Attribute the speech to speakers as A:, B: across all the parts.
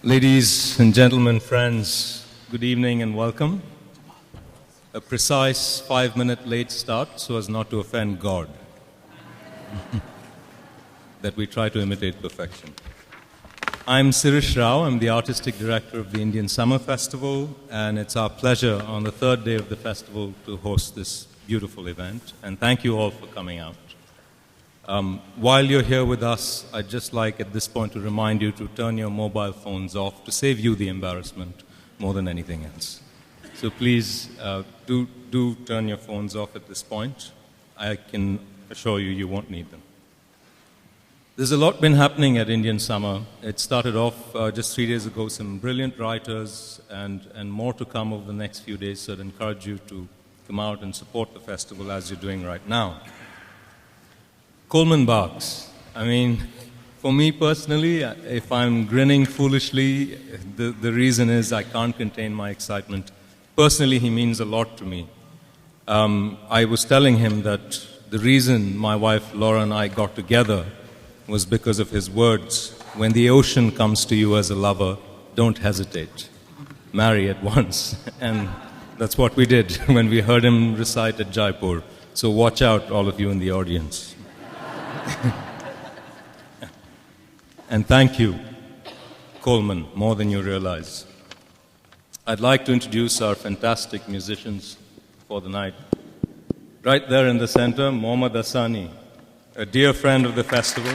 A: Ladies and gentlemen, friends, good evening and welcome. A precise 5-minute late start so as not to offend God. That we try to imitate perfection. I'm Sirish Rao. I'm the artistic director of the Indian Summer Festival, and it's our pleasure on the third day of the festival to host this beautiful event. And thank you all for coming out. While you're here with us, I'd just like at this point to remind you to turn your mobile phones off to save you the embarrassment more than anything else. So please do turn your phones off at this point. I can assure you, you won't need them. There's a lot been happening at Indian Summer. It started off just 3 days ago, some brilliant writers and more to come over the next few days, so I'd encourage you to come out and support the festival as you're doing right now. Coleman Barks. I mean, for me personally, if I'm grinning foolishly, the reason is I can't contain my excitement. Personally, he means a lot to me. I was telling him that the reason my wife Laura and I got together was because of his words. When the ocean comes to you as a lover, don't hesitate. Marry at once. And that's what we did when we heard him recite at Jaipur. So watch out, all of you in the audience. And thank you, Coleman, more than you realize. I'd like to introduce our fantastic musicians for the night. Right there in the center, Mohamed Assani, a dear friend of the festival.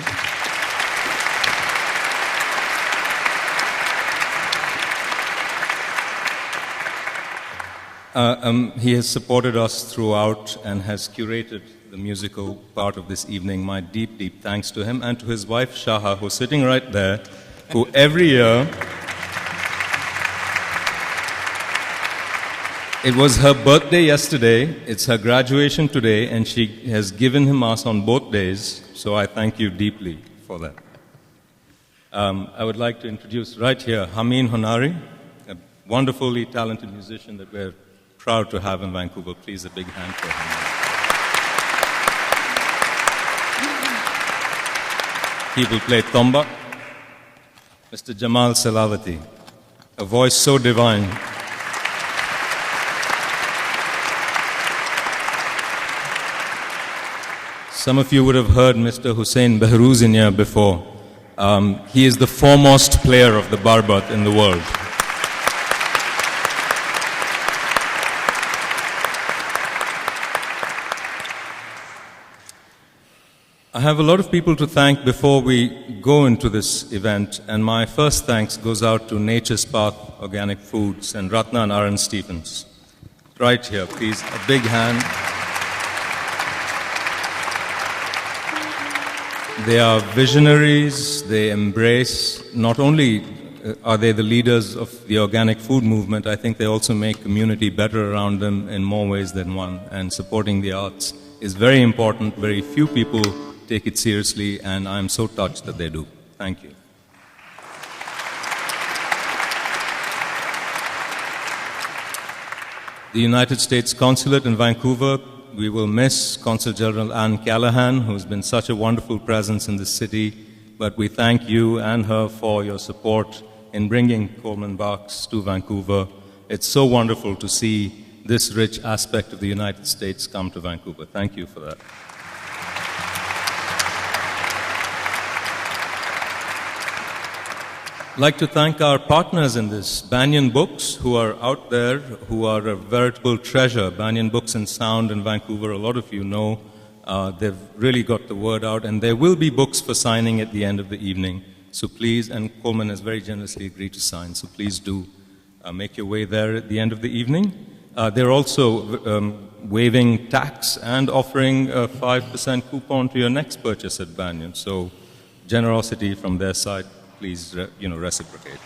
A: He has supported us throughout and has curated the musical part of this evening. My deep, deep thanks to him and to his wife Shaha, who's sitting right there, who every year, it was her birthday yesterday, it's her graduation today, and she has given him us on both days, so I thank you deeply for that. I would like to introduce right here Hamin Honari, a wonderfully talented musician that we're proud to have in Vancouver. Please, a big hand for him. He will play tombak. Mr. Jamal Salavati, a voice so divine. Some of you would have heard Mr. Hossein Behroozinia before. He is the foremost player of the barbat in the world. I have a lot of people to thank before we go into this event, and my first thanks goes out to Nature's Path Organic Foods and Ratna and Aaron Stephens. Right here, please, a big hand. They are visionaries. They embrace, not only are they the leaders of the organic food movement, I think they also make community better around them in more ways than one, and supporting the arts is very important. Very few people take it seriously, and I'm so touched that they do. Thank you. The United States Consulate in Vancouver, we will miss Consul General Anne Callahan, who's been such a wonderful presence in the city, but we thank you and her for your support in bringing Coleman Barks to Vancouver. It's so wonderful to see this rich aspect of the United States come to Vancouver. Thank you for that. I'd like to thank our partners in this, Banyan Books, who are out there, who are a veritable treasure. Banyan Books and Sound in Vancouver, a lot of you know. They've really got the word out, and there will be books for signing at the end of the evening. So please, and Coleman has very generously agreed to sign, so please do make your way there at the end of the evening. They're also waiving tax and offering a 5% coupon to your next purchase at Banyan. So generosity from their side. Please, reciprocate.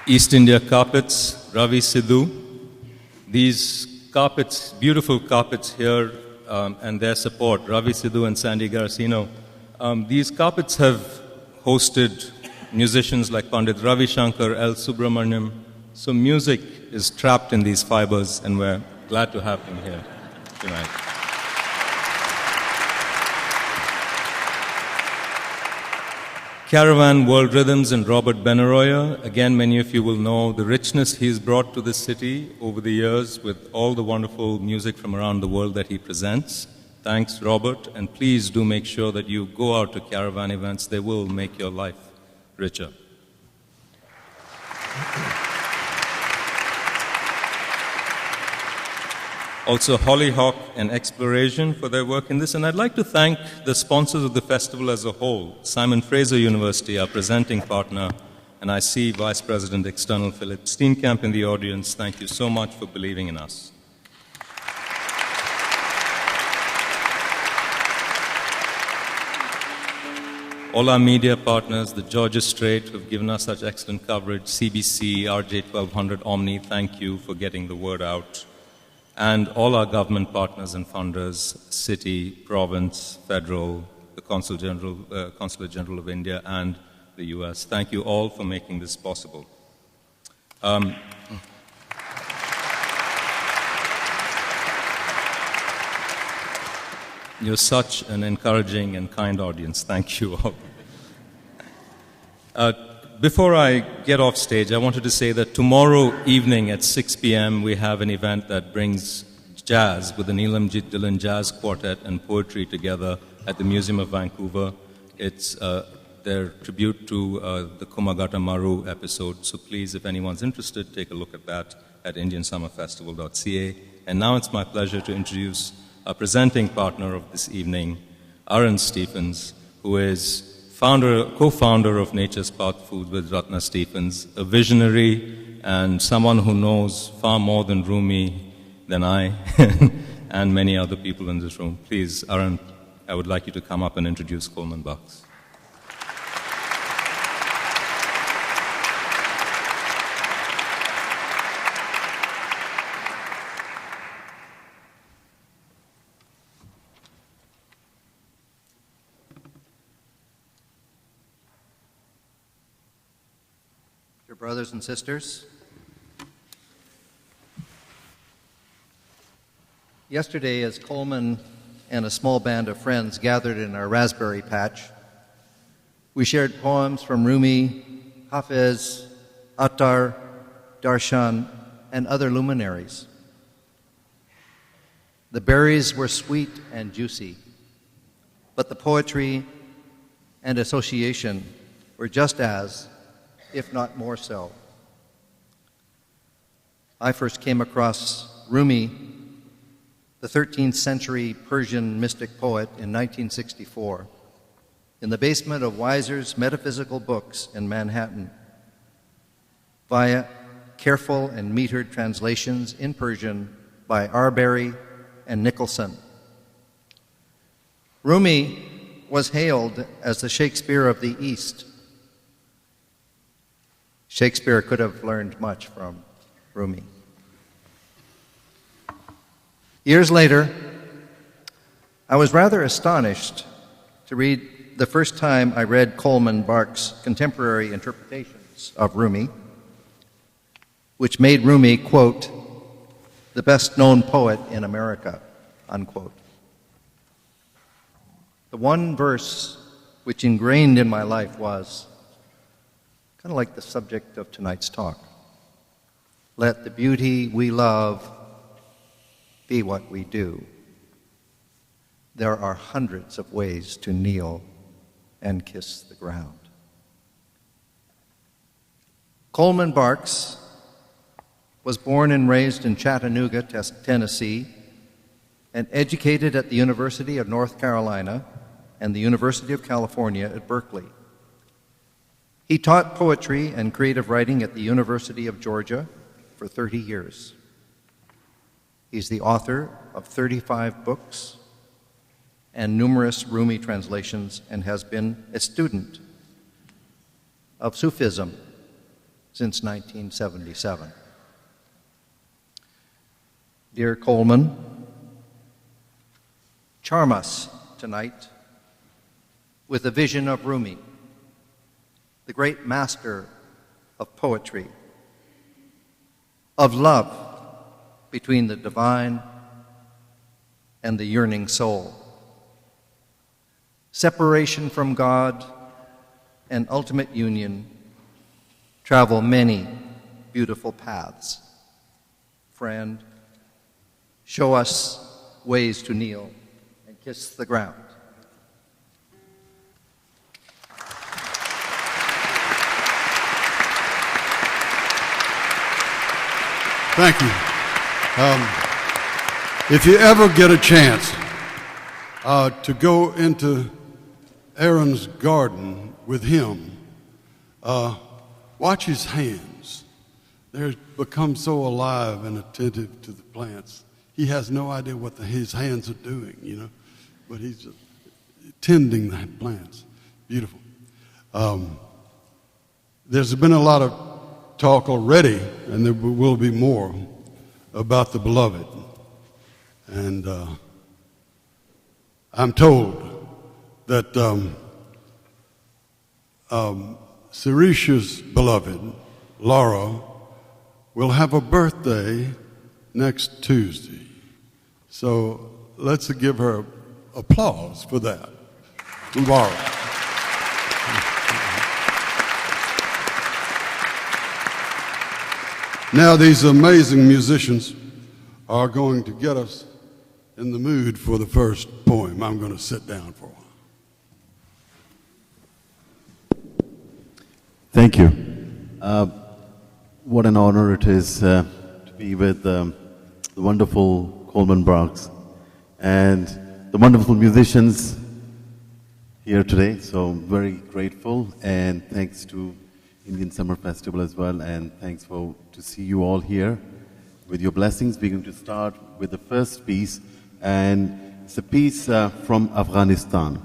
A: East India Carpets, Ravi Sidhu. These carpets, beautiful carpets here, and their support, Ravi Sidhu and Sandy Garcino. These carpets have hosted musicians like Pandit Ravi Shankar, L. Subramaniam. So music is trapped in these fibers, and we're glad to have them here tonight. Caravan World Rhythms and Robert Benaroya. Again, many of you will know the richness he's brought to this city over the years with all the wonderful music from around the world that he presents. Thanks, Robert, and please do make sure that you go out to Caravan events. They will make your life richer. Also, Hollyhock and Exploration for their work in this. And I'd like to thank the sponsors of the festival as a whole. Simon Fraser University, our presenting partner, and I see Vice President External Philip Steenkamp in the audience. Thank you so much for believing in us. All our media partners, the Georgia Strait, who have given us such excellent coverage, CBC, RJ1200, Omni, thank you for getting the word out. And all our government partners and funders, city, province, federal, the Consulate General of India, and the US. Thank you all for making this possible. You're such an encouraging and kind audience. Thank you all. Before I get off stage, I wanted to say that tomorrow evening at 6 p.m. we have an event that brings jazz with the Neelamjit Dhillon Jazz Quartet and poetry together at the Museum of Vancouver. It's their tribute to the Kumagata Maru episode. So please, if anyone's interested, take a look at that at indiansummerfestival.ca. And now it's my pleasure to introduce our presenting partner of this evening, Aaron Stephens, who is co-founder of Nature's Path Food with Ratna Stephens, a visionary and someone who knows far more than Rumi than I and many other people in this room. Please, Aaron, I would like you to come up and introduce Coleman Barks.
B: Brothers and sisters, yesterday as Coleman and a small band of friends gathered in our raspberry patch, we shared poems from Rumi, Hafiz, Attar, Darshan, and other luminaries. The berries were sweet and juicy, but the poetry and association were just as, if not more so. I first came across Rumi, the 13th century Persian mystic poet, in 1964, in the basement of Weiser's Metaphysical Books in Manhattan, via careful and metered translations in Persian by Arbery and Nicholson. Rumi was hailed as the Shakespeare of the East. Shakespeare could have learned much from Rumi. Years later, I was rather astonished to read the first time I read Coleman Barks' contemporary interpretations of Rumi, which made Rumi, quote, the best-known poet in America, unquote. The one verse which ingrained in my life was, kind of like the subject of tonight's talk. Let the beauty we love be what we do. There are hundreds of ways to kneel and kiss the ground. Coleman Barks was born and raised in Chattanooga, Tennessee, and educated at the University of North Carolina and the University of California at Berkeley. He taught poetry and creative writing at the University of Georgia for 30 years. He's the author of 35 books and numerous Rumi translations and has been a student of Sufism since 1977. Dear Coleman, charm us tonight with a vision of Rumi, the great master of poetry, of love between the divine and the yearning soul, separation from God and ultimate union travel many beautiful paths. Friend, show us ways to kneel and kiss the ground.
C: Thank you. If you ever get a chance to go into Aaron's garden with him, watch his hands. They've become so alive and attentive to the plants. He has no idea what his hands are doing, you know, but he's just tending the plants. Beautiful. There's been a lot of talk already, and there will be more, about the beloved. And I'm told that Sirisha's beloved, Laura, will have a birthday next Tuesday. So let's give her applause for that. Laura. Now these amazing musicians are going to get us in the mood for the first poem. I'm going to sit down for a while.
D: Thank you. What an honor it is to be with the wonderful Coleman Barks and the wonderful musicians here today. So very grateful, and thanks to Indian Summer Festival as well, and thanks to see you all here. With your blessings, we're going to start with the first piece, and it's a piece from Afghanistan.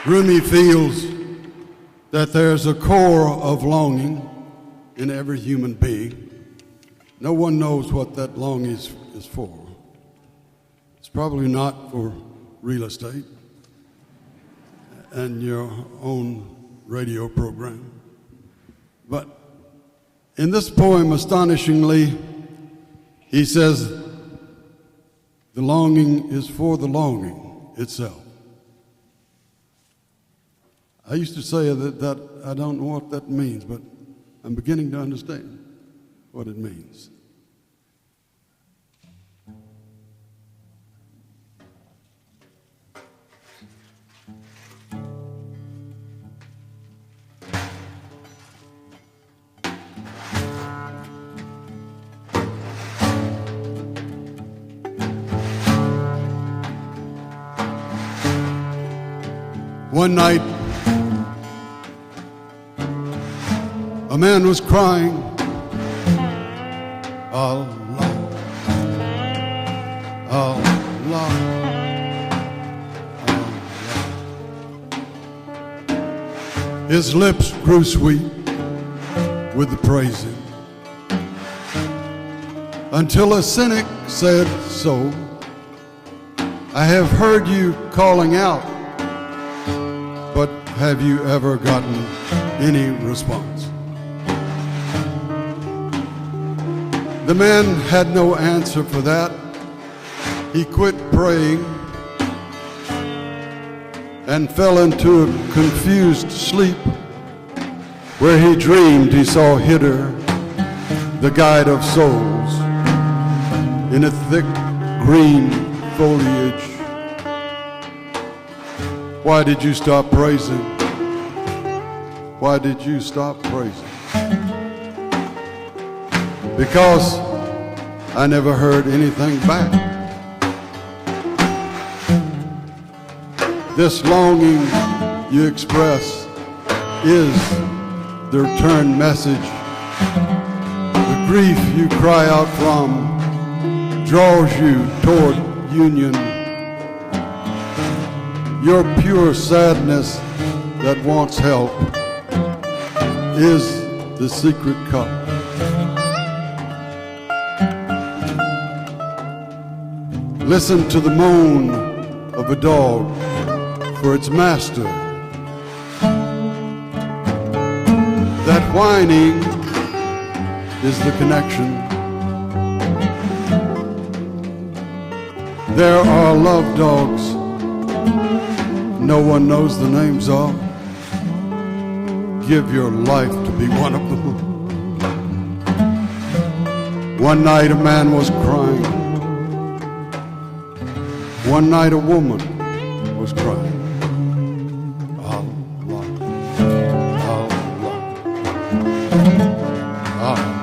C: Rumi feels that there's a core of longing in every human being. No one knows what that longing is for. It's probably not for real estate and your own radio program. But in this poem, astonishingly, he says the longing is for the longing itself. I used to say that I don't know what that means, but I'm beginning to understand what it means. One night, a man was crying, Allah, Allah, Allah. His lips grew sweet with the praising, until a cynic said so. I have heard you calling out, but have you ever gotten any response? The man had no answer for that. He quit praying and fell into a confused sleep where he dreamed he saw Hitter, the guide of souls, in a thick green foliage. Why did you stop praising? Why did you stop praising? Because I never heard anything back. This longing you express is the return message. The grief you cry out from draws you toward union. Your pure sadness that wants help is the secret cup. Listen to the moan of a dog for its master. That whining is the connection. There are love dogs no one knows the names of. Give your life to be one of them. One night a man was crying. One night a woman was crying. Allah, Allah, Allah,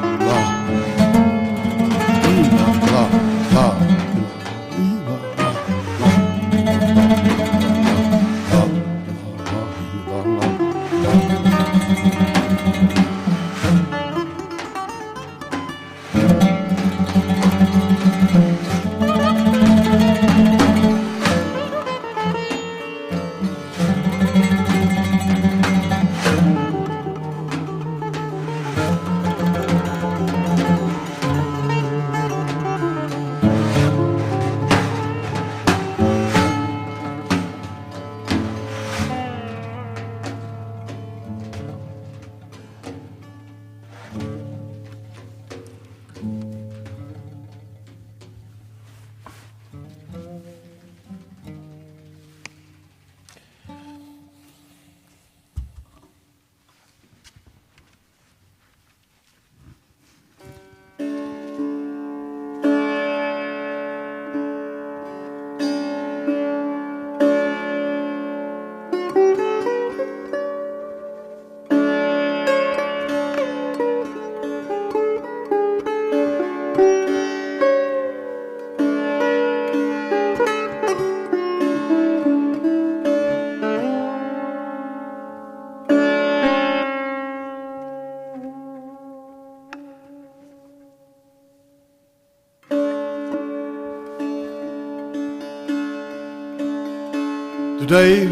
C: Today,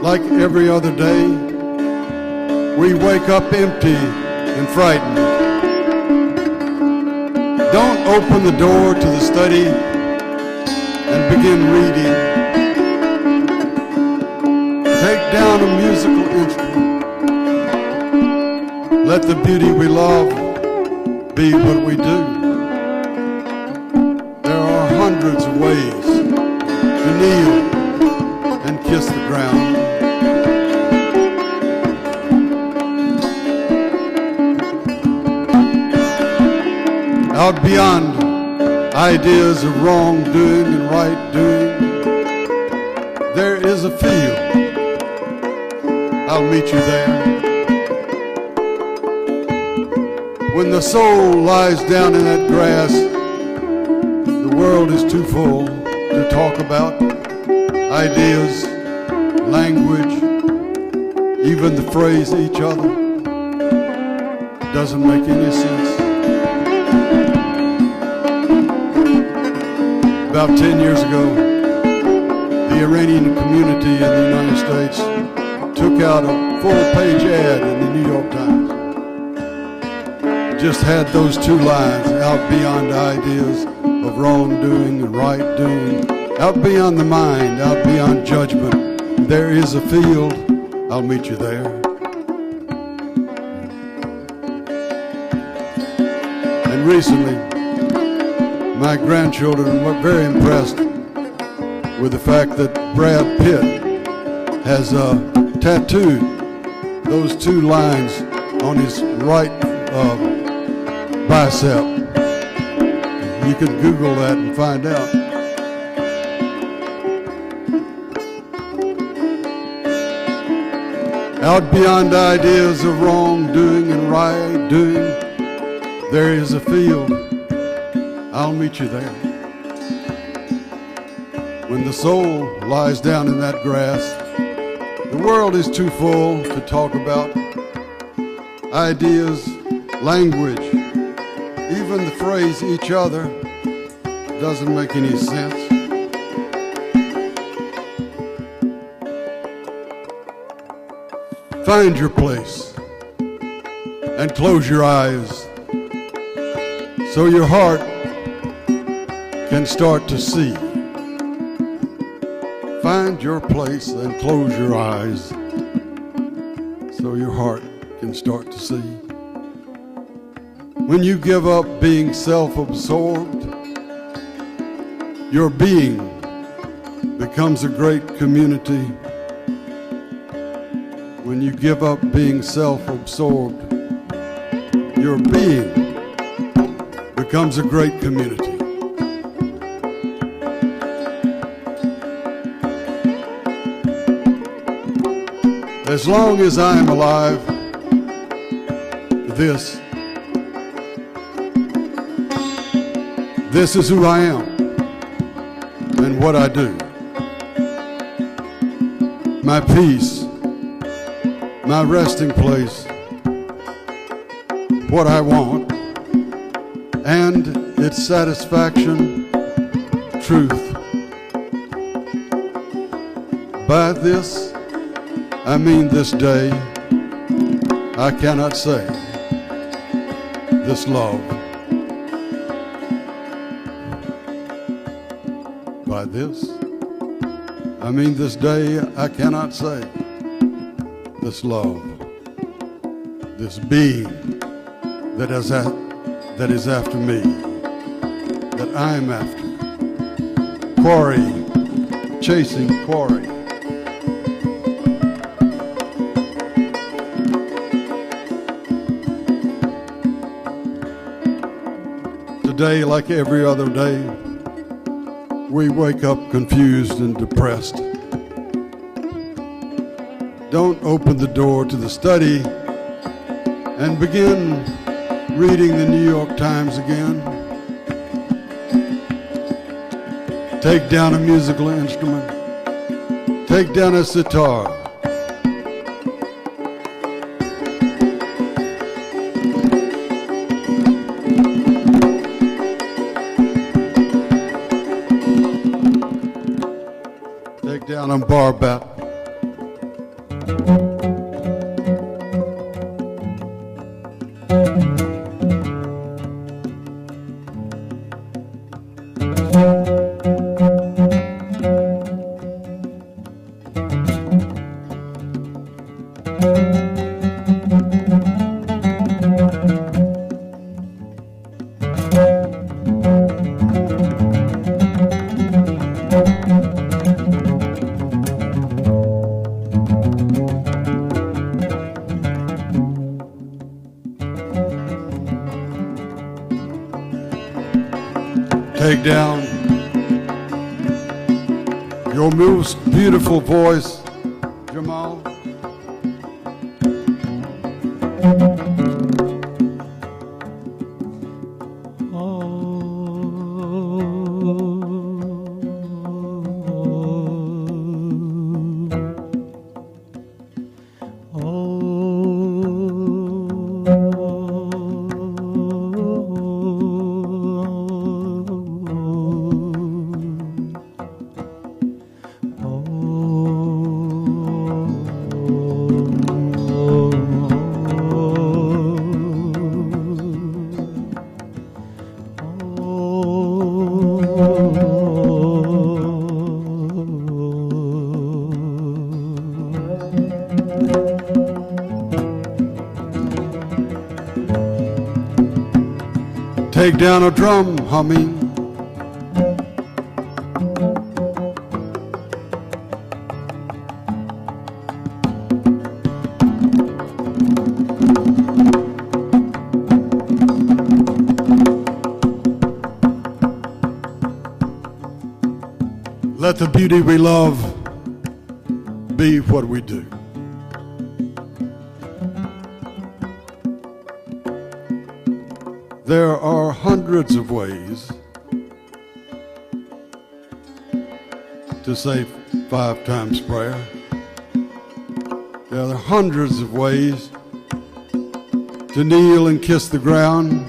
C: like every other day, we wake up empty and frightened. Don't open the door to the study and begin reading. Take down a musical instrument. Let the beauty we love be what we do. There are hundreds of ways to kneel and kiss the ground. Out beyond ideas of wrongdoing and right doing, there is a field. I'll meet you there. When the soul lies down in that grass, the world is too full to talk about ideas, language, even the phrase each other doesn't make any sense. About 10 years ago, the Iranian community in the United States took out a full-page ad in the New York Times. Just had those two lines, out beyond ideas of wrongdoing and right doing, out beyond the mind, out beyond judgment. There is a field, I'll meet you there. And recently, my grandchildren were very impressed with the fact that Brad Pitt has tattooed those two lines on his right bicep. You can Google that and find out. Out beyond ideas of wrongdoing and right doing, there is a field. I'll meet you there. When the soul lies down in that grass, the world is too full to talk about ideas, language, even the phrase each other doesn't make any sense. Find your place and close your eyes so your heart can start to see. Find your place and close your eyes so your heart can start to see. When you give up being self-absorbed, your being becomes a great community. When you give up being self-absorbed, your being becomes a great community. As long as I am alive, this is who I am and what I do. My peace, my resting place, what I want, and its satisfaction, truth. By this, I mean this day, I cannot say this love. By this, I mean this day, I cannot say this love, this being that is after me, that I'm after. Quarry, chasing quarry. Today, like every other day, we wake up confused and depressed. Don't open the door to the study and begin reading the New York Times again. Take down a musical instrument. Take down a sitar. Take down a barbat. Take down your most beautiful voice, Jamal. Take down a drum, Hamin. Let the beauty we love be what we do. There are hundreds of ways to say 5 times prayer. There are hundreds of ways to kneel and kiss the ground.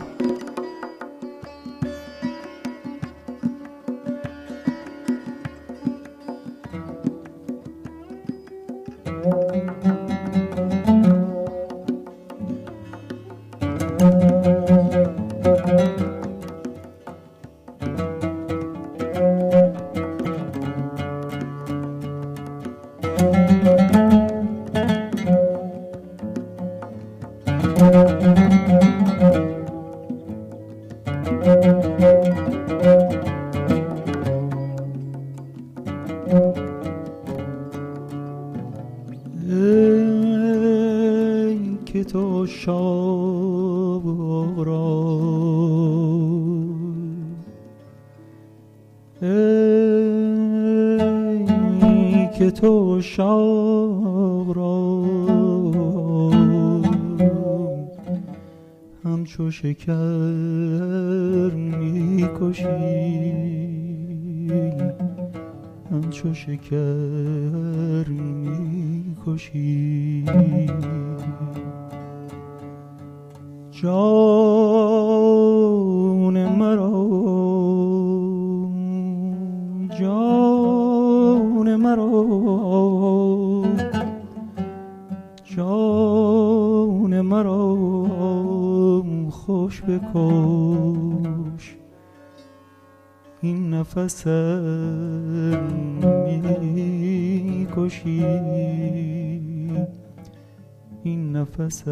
E: همچو شکر میکشی، همچو شکر میکشی. جان مرا، جان مرا، جان مرا خوش بکش، این نفس میکشی، این نفس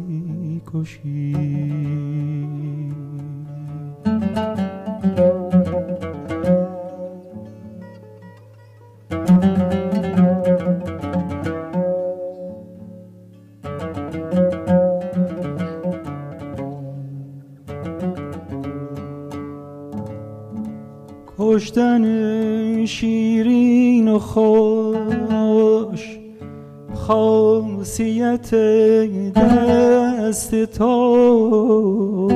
E: میکشی. کشتن شیرین و خوش خاصیت دست تو،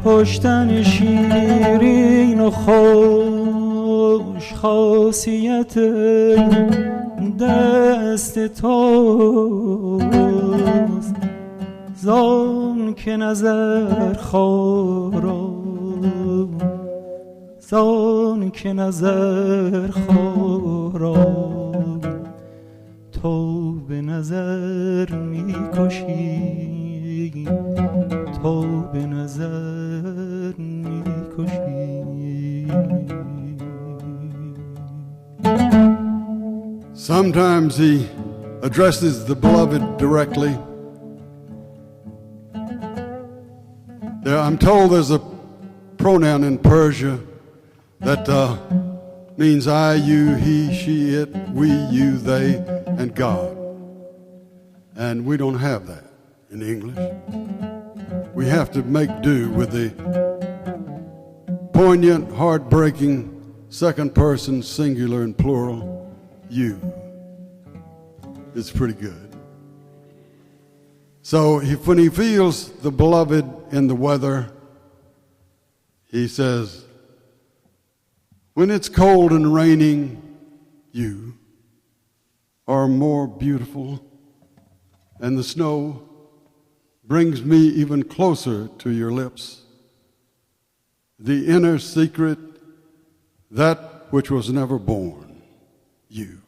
E: کشتن شیرین و خوش خاصیت دست توست، زان که نظر خورم، زان که نظر خورم، تو به نظر میکشی، تو به نظر میکشی.
C: Sometimes he addresses the beloved directly. I'm told there's a pronoun in Persia that means I, you, he, she, it, we, you, they, and God. And we don't have that in English. We have to make do with the poignant, heartbreaking, second person, singular and plural, you. It's pretty good. So when he feels the beloved in the weather, he says, when it's cold and raining, you are more beautiful, and the snow brings me even closer to your lips. The inner secret, that which was never born, you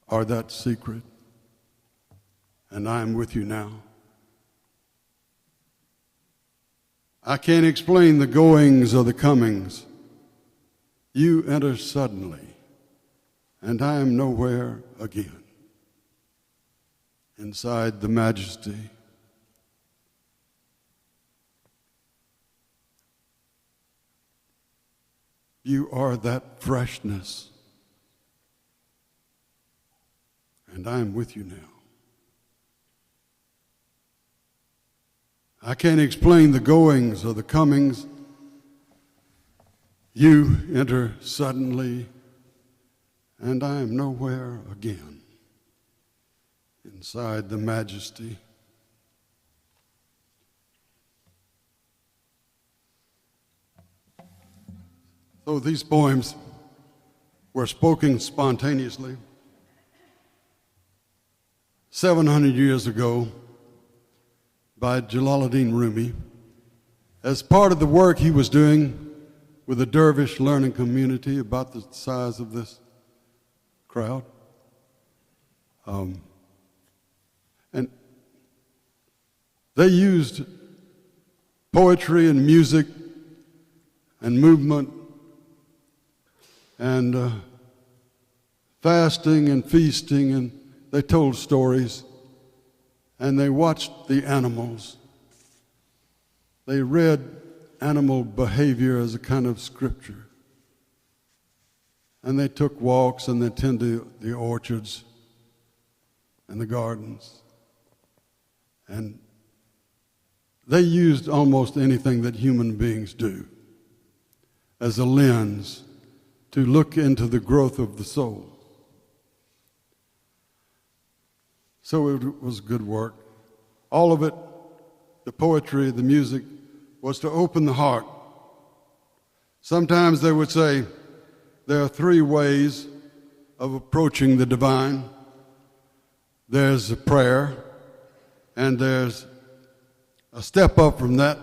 C: are that secret, and I am with you now. I can't explain the goings or the comings. You enter suddenly, and I am nowhere again. Inside the majesty, you are that freshness, and I am with you now. I can't explain the goings or the comings. You enter suddenly, and I am nowhere again. Inside the majesty, so these poems were spoken spontaneously 700 years ago by Jalaluddin Rumi as part of the work he was doing with a dervish learning community about the size of this crowd. And they used poetry and music and movement and fasting and feasting, and they told stories, and they watched the animals. They read animal behavior as a kind of scripture. And they took walks and they tended the orchards and the gardens. And they used almost anything that human beings do as a lens to look into the growth of the soul. So it was good work. All of it, the poetry, the music, was to open the heart. Sometimes they would say there are three ways of approaching the divine. There's a prayer, and there's a step up from that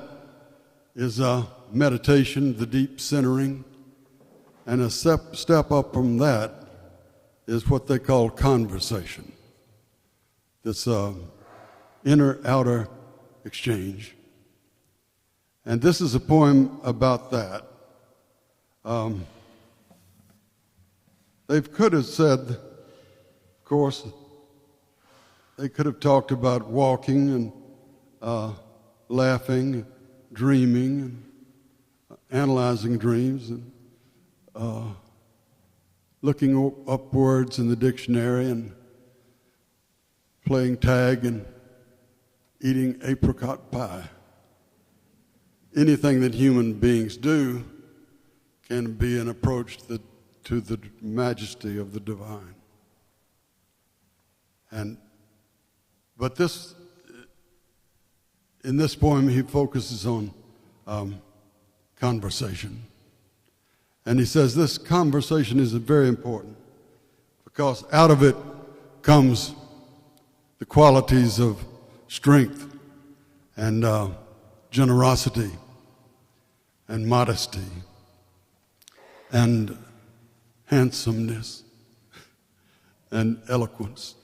C: is a meditation, the deep centering, and a step up from that is what they call conversation. This inner-outer exchange. And this is a poem about that. They could have said, of course, they could have talked about walking and laughing, dreaming, and analyzing dreams, and looking upwards in the dictionary and playing tag and eating apricot pie. Anything that human beings do can be an approach to the majesty of the divine. But in this poem, he focuses on conversation. And he says this conversation is very important because out of it comes the qualities of strength and generosity and modesty and handsomeness and eloquence.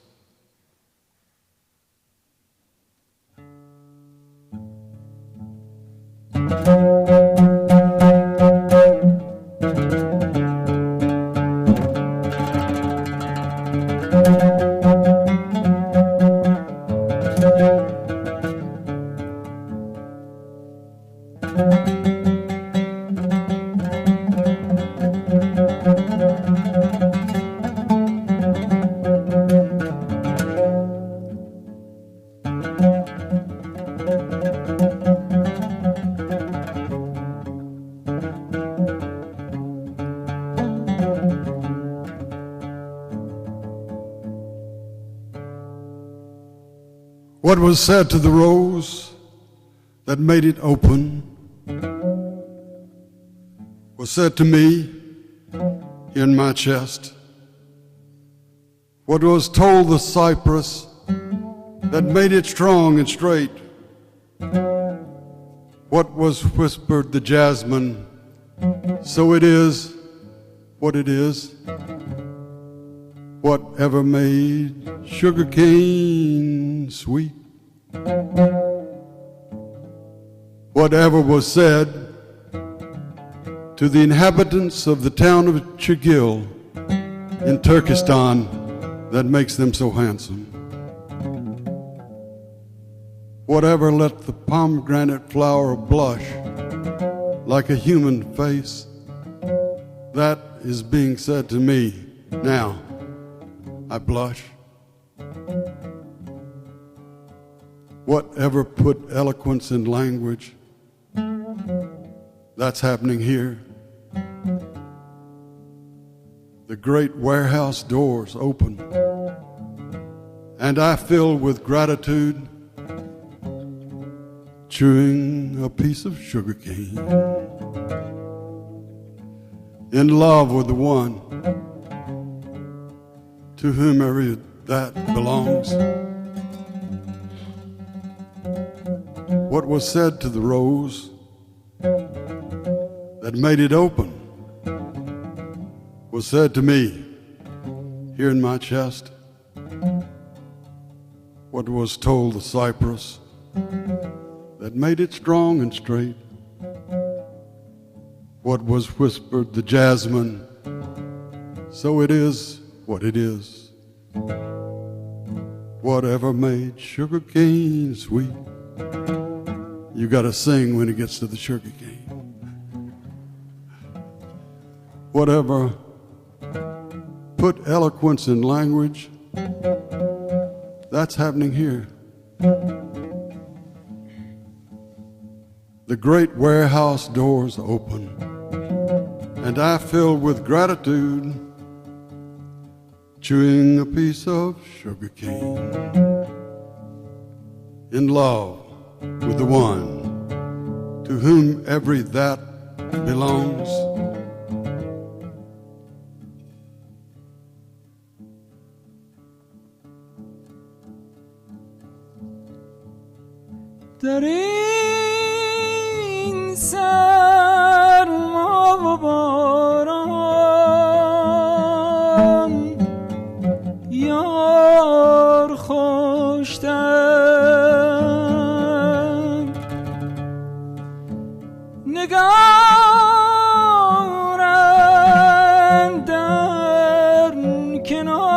C: What was said to the rose that made it open was said to me in my chest. What was told the cypress that made it strong and straight, what was whispered the jasmine, so it is what it is. Whatever made sugar cane sweet, whatever was said to the inhabitants of the town of Chigil in Turkestan that makes them so handsome, whatever let the pomegranate flower blush like a human face, that is being said to me now. I blush. Whatever put eloquence in language, that's happening here. The great warehouse doors open, and I fill with gratitude, chewing a piece of sugar cane, in love with the one to whom every that belongs. What was said to the rose that made it open was said to me here in my chest. What was told the cypress that made it strong and straight, what was whispered the jasmine, so it is what it is. Whatever made sugar cane sweet. You gotta sing when it gets to the sugar cane. Whatever put eloquence in language, that's happening here. The great warehouse doors open, and I fill with gratitude, chewing a piece of sugar cane, in love with the one to whom every that belongs.
E: در این سرما و باران یار خوشتر نگارم در کنارم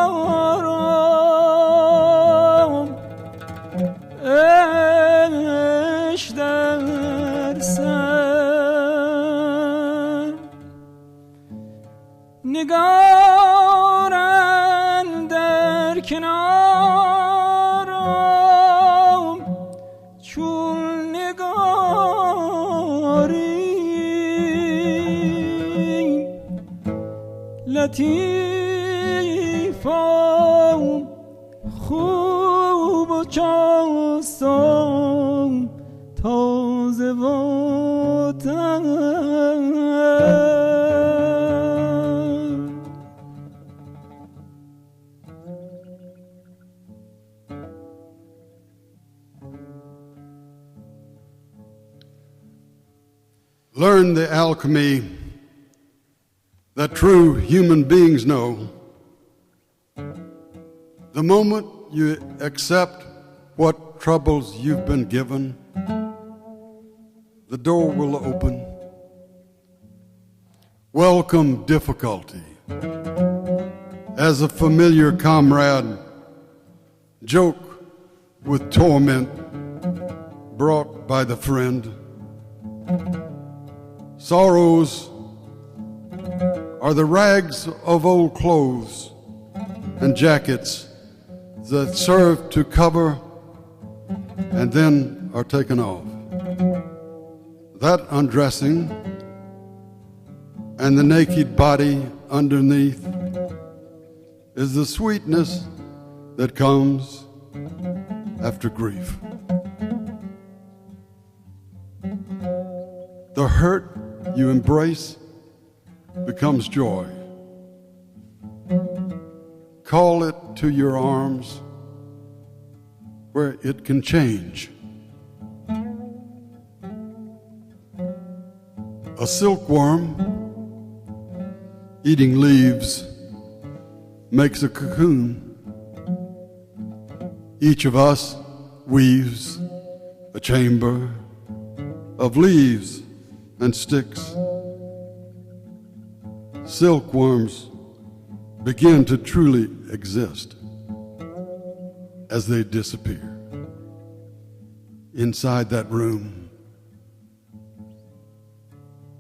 E: عشق در سر نگارم در کنارم چون نگاری لطیفم خوب و چاستم تازه و تر.
C: Learn the alchemy that true human beings know. The moment you accept what troubles you've been given, the door will open. Welcome difficulty as a familiar comrade. Joke with torment brought by the friend. Sorrows are the rags of old clothes and jackets that serve to cover and then are taken off. That undressing and the naked body underneath is the sweetness that comes after grief. The hurt you embrace becomes joy. Call it to your arms where it can change. A silkworm eating leaves makes a cocoon. Each of us weaves a chamber of leaves and sticks. Silkworms begin to truly exist as they disappear. Inside that room,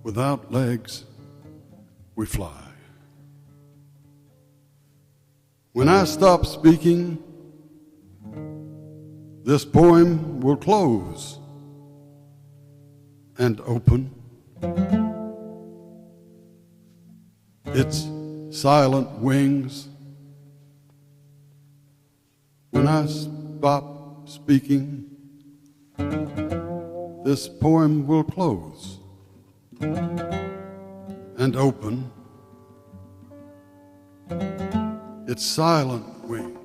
C: without legs, we fly. When I stop speaking, this poem will close and open. Its silent wings. When I stop speaking, this poem will close and open. Its silent wings.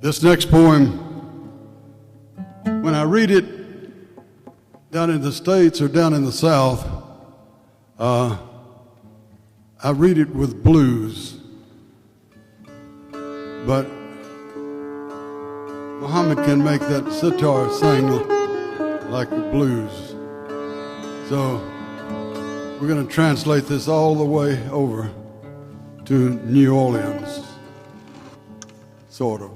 C: This next poem, when I read it down in the States or down in the South, I read it with blues. But Mohamed can make that sitar sing like the blues. So we're going to translate this all the way over to New Orleans, sort of.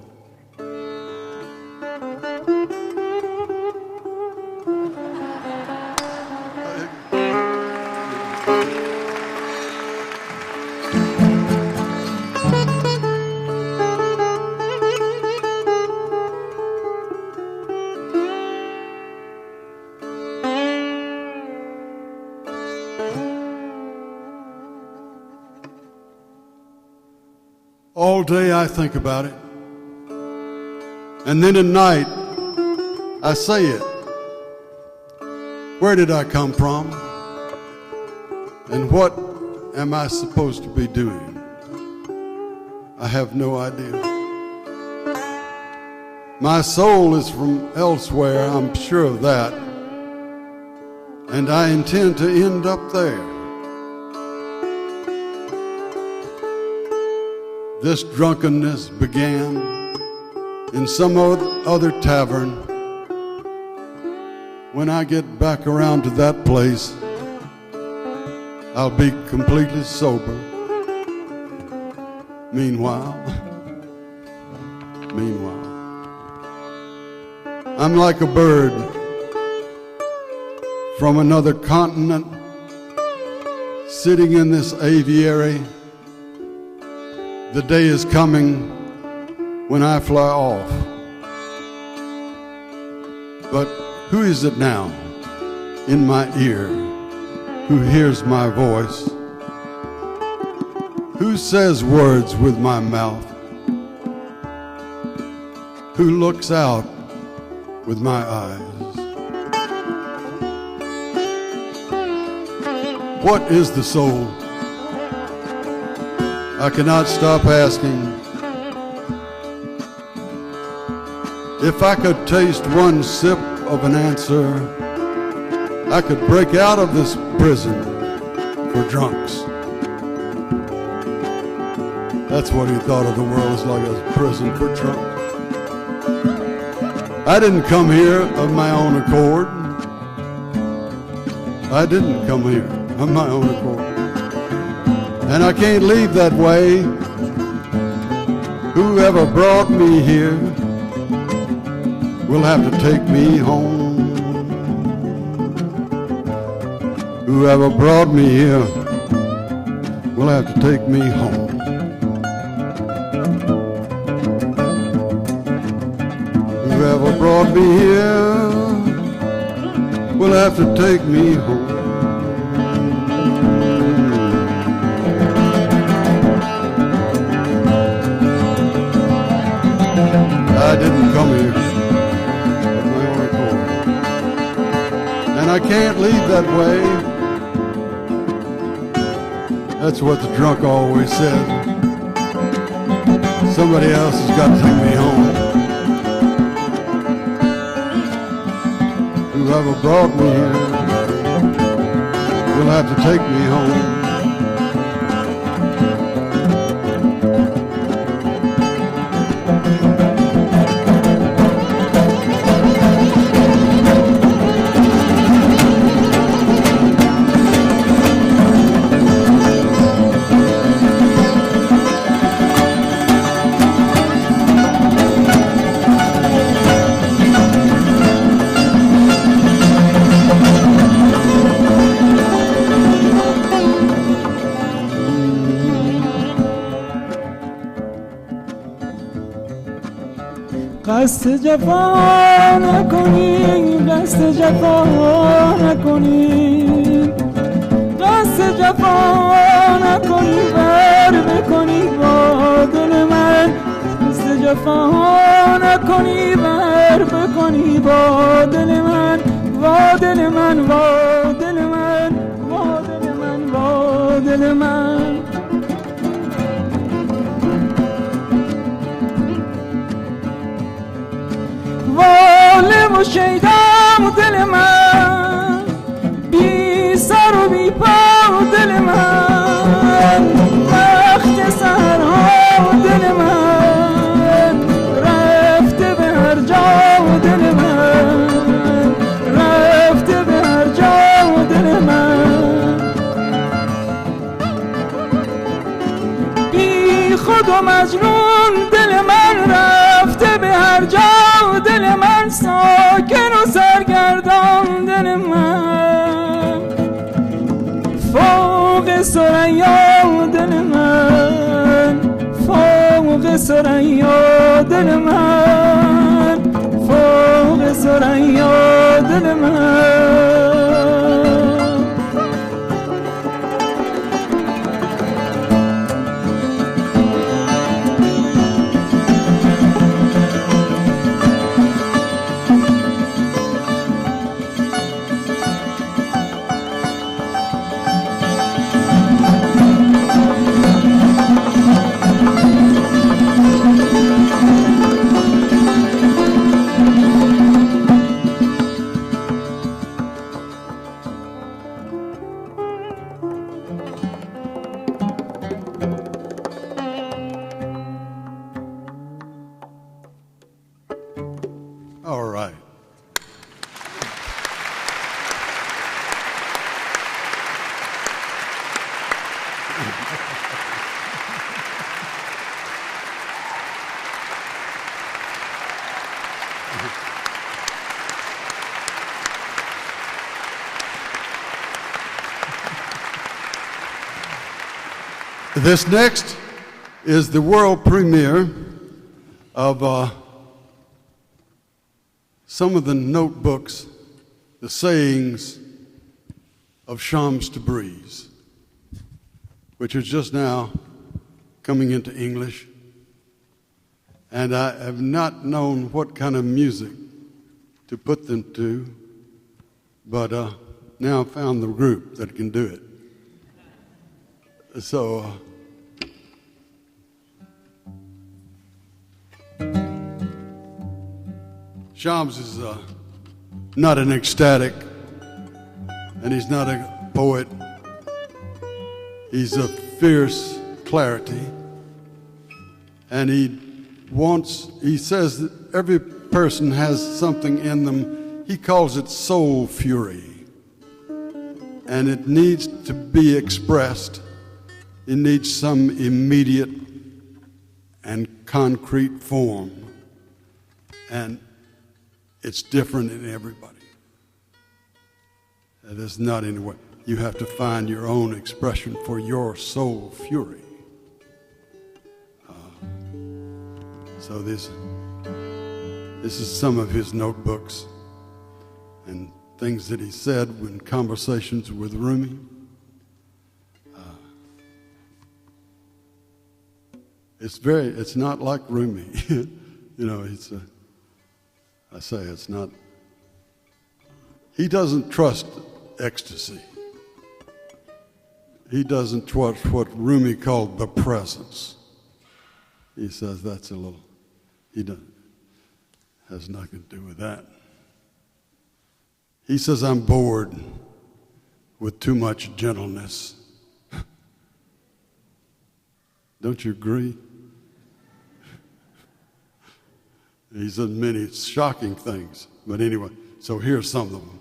C: All day I think about it, and then at night I say it. Where did I come from? And what am I supposed to be doing? I have no idea. My soul is from elsewhere, I'm sure of that, and I intend to end up there. This drunkenness began in some other tavern. When I get back around to that place, I'll be completely sober. Meanwhile, I'm like a bird from another continent sitting in this aviary. The day is coming when I fly off. But who is it now in my ear who hears my voice? Who says words with my mouth? Who looks out with my eyes? What is the soul? I cannot stop asking. If I could taste one sip of an answer, I could break out of this prison for drunks. That's what he thought of the world, as like a prison for drunks. I didn't come here of my own accord. I didn't come here of my own accord. And I can't leave that way. Whoever brought me here will have to take me home. Whoever brought me here will have to take me home. Whoever brought me here will have to take me home. I didn't come here of my own accord, and I can't leave that way. That's what the drunk always said. Somebody else has got to take me home. Whoever brought me here will have to take me home.
E: قصد جفا نکنیم، قصد جفا نکنیم، قصد جفا نکنیم، بر بکنی با دل من، قصد جفا نکنی، بر بکنی با دل من، با دل من، با دل من، با دل من، با دل من. ظالم و شیطان دل من، بی سر و بی پا دل من، وقت سحرها دل من، رفته به هر جا دل من، رفته به هر جا دل من، بی خود و مجنون دل من، رفته به هر جا دل من، ساکن و سرگردان دل من، فوق ثریا دل من، فوق ثریا دل من، فوق ثریا دل من.
C: This next is the world premiere of some of the notebooks, the sayings of Shams Tabriz, which is just now coming into English. And I have not known what kind of music to put them to, but now I've found the group that can do it. So, Shams is not an ecstatic, and he's not a poet. He's a fierce clarity, and he says that every person has something in them. He calls it soul fury, and it needs to be expressed. It needs some immediate and concrete form, and it's different in everybody. There's not any way. You have to find your own expression for your soul fury. So this is some of his notebooks and things that he said in conversations with Rumi. It's not like Rumi. You know, it's not. He doesn't trust ecstasy. He doesn't trust what Rumi called the presence. He says that's has nothing to do with that. He says, I'm bored with too much gentleness. Don't you agree? He said many shocking things, but anyway, so here's some of them.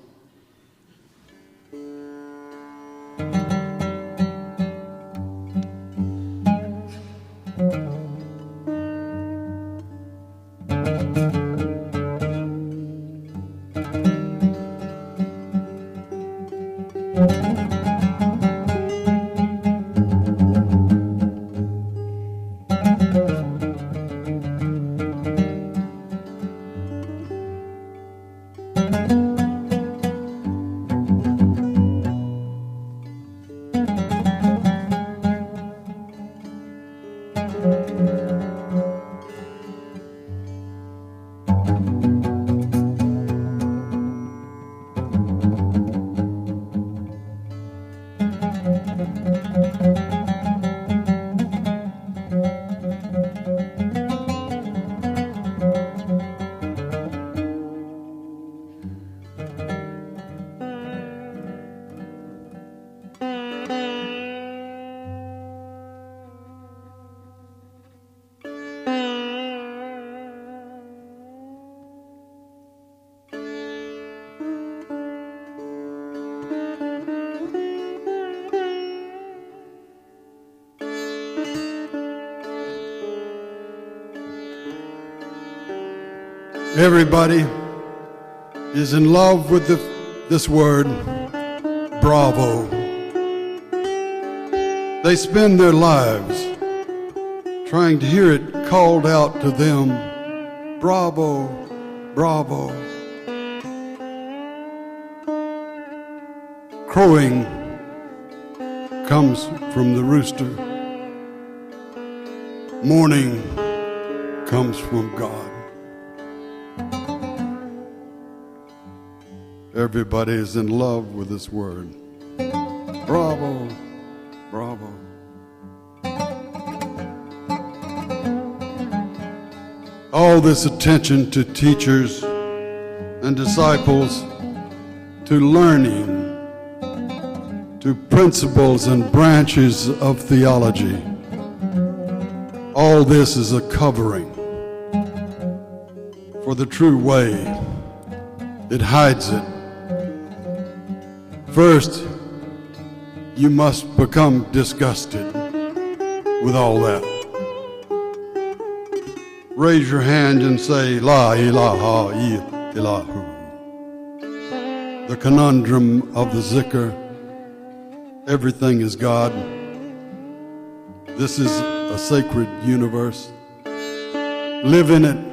C: Everybody is in love with this word, bravo. They spend their lives trying to hear it called out to them, bravo, bravo. Crowing comes from the rooster. Morning comes from God. Everybody is in love with this word. Bravo, bravo. All this attention to teachers and disciples, to learning, to principles and branches of theology. All this is a covering for the true way. It hides it. First, you must become disgusted with all that. Raise your hand and say, La ilaha illahu. The conundrum of the zikr, everything is God. This is a sacred universe. Live in it.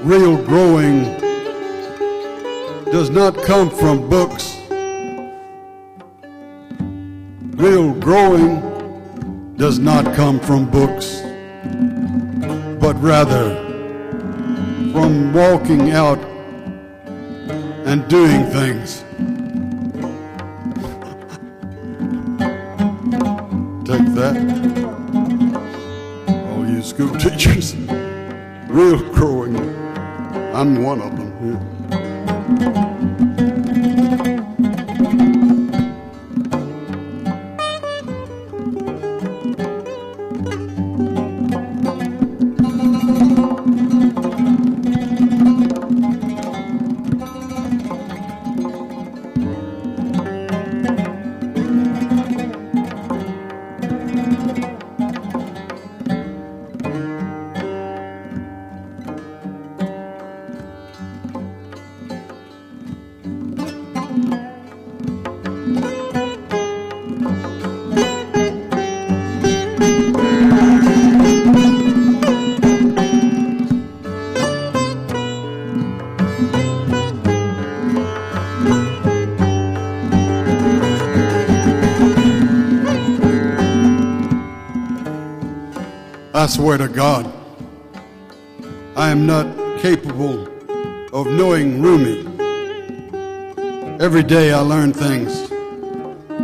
C: Real growing does not come from books. Real growing does not come from books, but rather from walking out and doing things. Take that, all you school teachers. Real growing, I'm one of them. I swear to God, I am not capable of knowing Rumi. Every day I learn things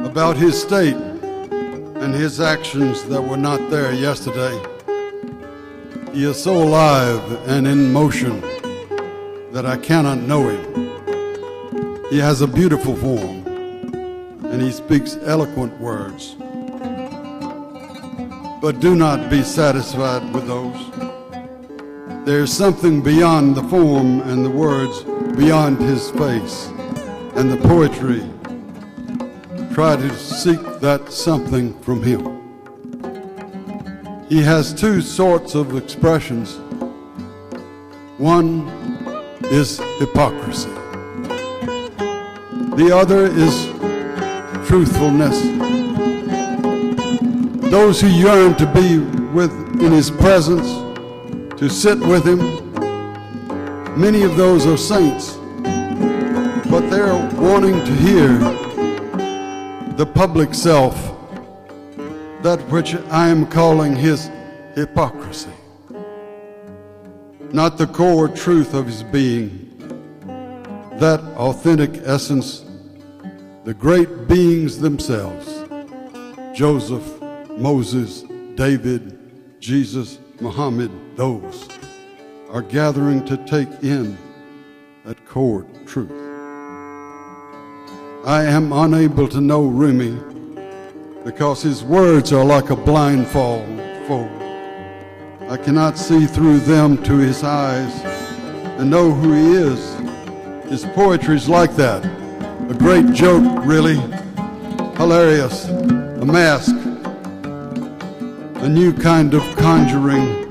C: about his state and his actions that were not there yesterday. He is so alive and in motion that I cannot know him. He has a beautiful form and he speaks eloquent words. But do not be satisfied with those. There is something beyond the form and the words, beyond his face and the poetry. Try to seek that something from him. He has two sorts of expressions. One is hypocrisy. The other is truthfulness. Those who yearn to be in his presence, to sit with him, many of those are saints, but they're wanting to hear the public self, that which I am calling his hypocrisy, not the core truth of his being, that authentic essence, the great beings themselves, Joseph, Moses, David, Jesus, Muhammad, those are gathering to take in that core truth. I am unable to know Rumi because his words are like a blindfold. I cannot see through them to his eyes and know who he is. His poetry is like that. A great joke, really. Hilarious. A mask. A new kind of conjuring.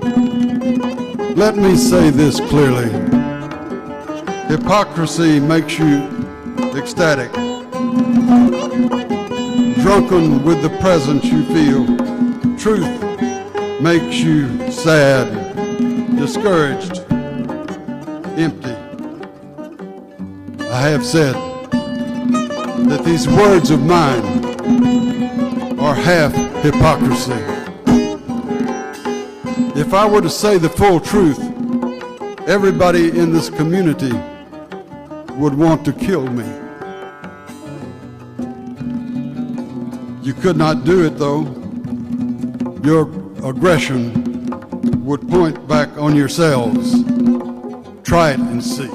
C: Let me say this clearly. Hypocrisy makes you ecstatic, drunken with the presence you feel. Truth makes you sad, discouraged, empty. I have said that these words of mine are half hypocrisy. If I were to say the full truth, everybody in this community would want to kill me. You could not do it, though. Your aggression would point back on yourselves. Try it and see.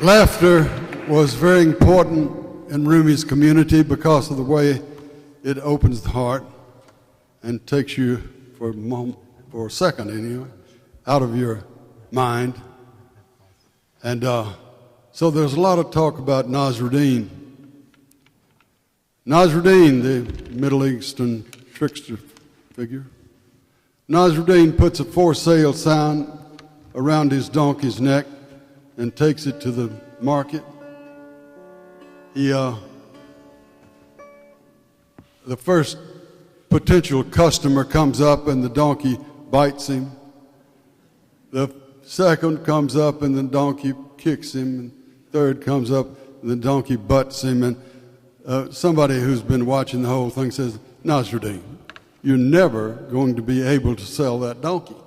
C: Laughter was very important in Rumi's community because of the way it opens the heart and takes you for a moment, for a second anyway, out of your mind. And so there's a lot of talk about Nasreddin. Nasreddin, the Middle Eastern trickster figure. Nasreddin puts a for sale sign around his donkey's neck and takes it to the market. The first potential customer comes up and the donkey bites him. The second comes up and the donkey kicks him. And third comes up and the donkey butts him. And somebody who's been watching the whole thing says, Nasreddin, you're never going to be able to sell that donkey.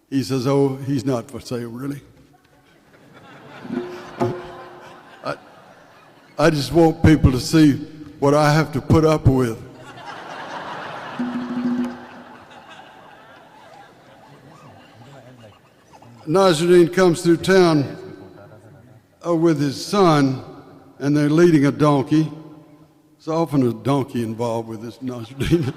C: He says, oh, he's not for sale, really. I just want people to see what I have to put up with. Nasreddin comes through town with his son, and they're leading a donkey. There's often a donkey involved with this Nasreddin.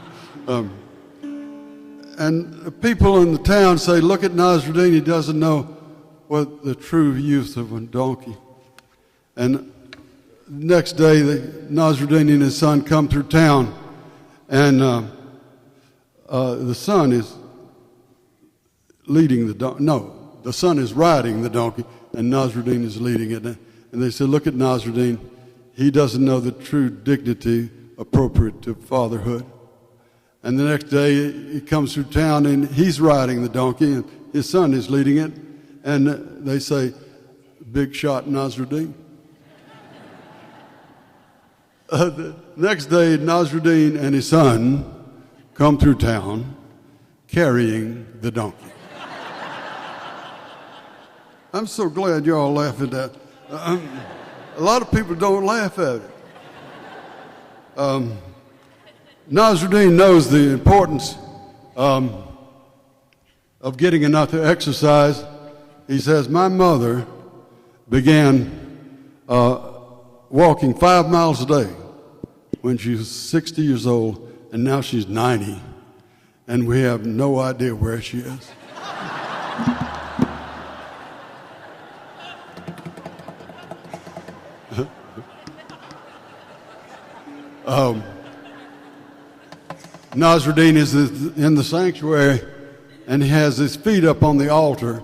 C: And people in the town say, look at Nasreddin, he doesn't know what the true use of a donkey. And next day, Nasreddin and his son come through town, and the son is leading the donkey. No, the son is riding the donkey, and Nasreddin is leading it. And they say, look at Nasreddin. He doesn't know the true dignity appropriate to fatherhood. And the next day, he comes through town, and he's riding the donkey, and his son is leading it. And they say, big shot Nasreddin. The next day, Nasreddin and his son come through town carrying the donkey. I'm so glad you all laugh at that. A lot of people don't laugh at it. Nasreddin knows the importance of getting enough exercise. He says, my mother began walking 5 miles a day when she was 60 years old, and now she's 90, and we have no idea where she is. Nasreddin is in the sanctuary, and he has his feet up on the altar,